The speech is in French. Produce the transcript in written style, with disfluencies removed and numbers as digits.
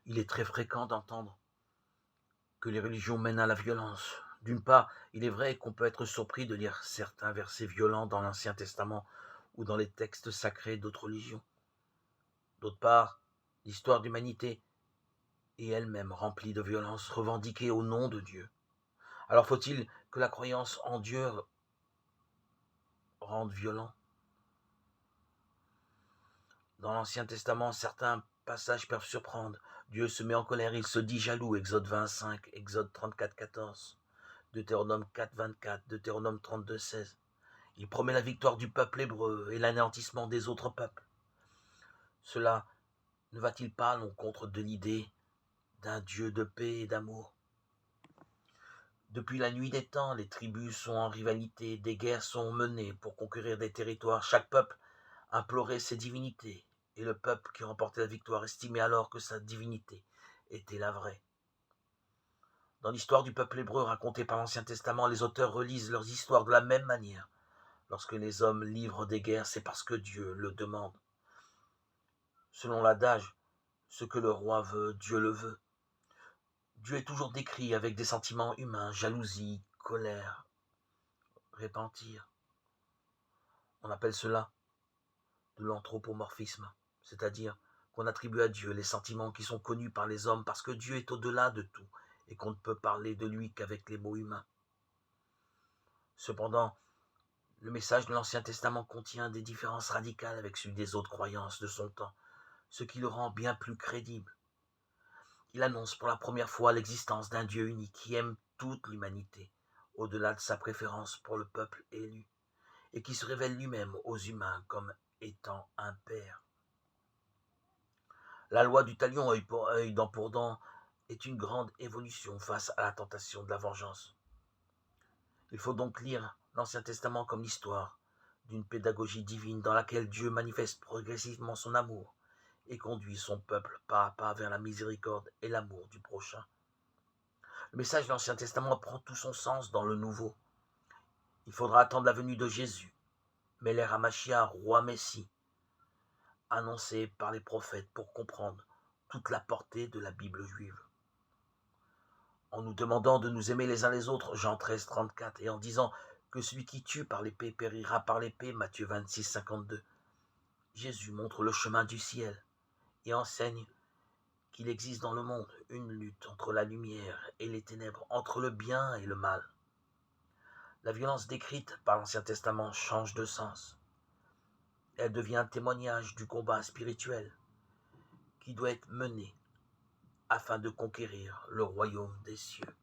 Il est très fréquent d'entendre que les religions mènent à la violence. D'une part, il est vrai qu'on peut être surpris de lire certains versets violents dans l'Ancien Testament ou dans les textes sacrés d'autres religions. D'autre part, l'histoire d'humanité est elle-même remplie de violences revendiquées au nom de Dieu. Alors faut-il que la croyance en Dieu rende violent? Dans l'Ancien Testament, certains passages peuvent surprendre. Dieu se met en colère, il se dit jaloux, Exode 25, Exode 34, 14, Deutéronome 4, 24, Deutéronome 32, 16. Il promet la victoire du peuple hébreu et l'anéantissement des autres peuples. Cela ne va-t-il pas à l'encontre de l'idée d'un Dieu de paix et d'amour? Depuis la nuit des temps, les tribus sont en rivalité, des guerres sont menées pour conquérir des territoires. Chaque peuple implorait ses divinités, et le peuple qui remportait la victoire estimait alors que sa divinité était la vraie. Dans l'histoire du peuple hébreu racontée par l'Ancien Testament, les auteurs relisent leurs histoires de la même manière. Lorsque les hommes livrent des guerres, c'est parce que Dieu le demande. Selon l'adage, ce que le roi veut, Dieu le veut. Dieu est toujours décrit avec des sentiments humains, jalousie, colère, repentir. On appelle cela de l'anthropomorphisme, c'est-à-dire qu'on attribue à Dieu les sentiments qui sont connus par les hommes parce que Dieu est au-delà de tout et qu'on ne peut parler de lui qu'avec les mots humains. Cependant, le message de l'Ancien Testament contient des différences radicales avec celui des autres croyances de son temps, ce qui le rend bien plus crédible. Il annonce pour la première fois l'existence d'un Dieu unique qui aime toute l'humanité, au-delà de sa préférence pour le peuple élu, et qui se révèle lui-même aux humains comme étant un père. La loi du talion œil pour œil, dent pour dent, est une grande évolution face à la tentation de la vengeance. Il faut donc lire l'Ancien Testament comme l'histoire d'une pédagogie divine dans laquelle Dieu manifeste progressivement son amour et conduit son peuple pas à pas vers la miséricorde et l'amour du prochain. Le message de l'Ancien Testament prend tout son sens dans le Nouveau. Il faudra attendre la venue de Jésus, Melech HaMashiach, roi Messie, annoncé par les prophètes pour comprendre toute la portée de la Bible juive. En nous demandant de nous aimer les uns les autres, Jean 13, 34, et en disant que celui qui tue par l'épée périra par l'épée, Matthieu 26, 52, Jésus montre le chemin du ciel et enseigne qu'il existe dans le monde une lutte entre la lumière et les ténèbres, entre le bien et le mal. La violence décrite par l'Ancien Testament change de sens. Elle devient un témoignage du combat spirituel qui doit être mené afin de conquérir le royaume des cieux.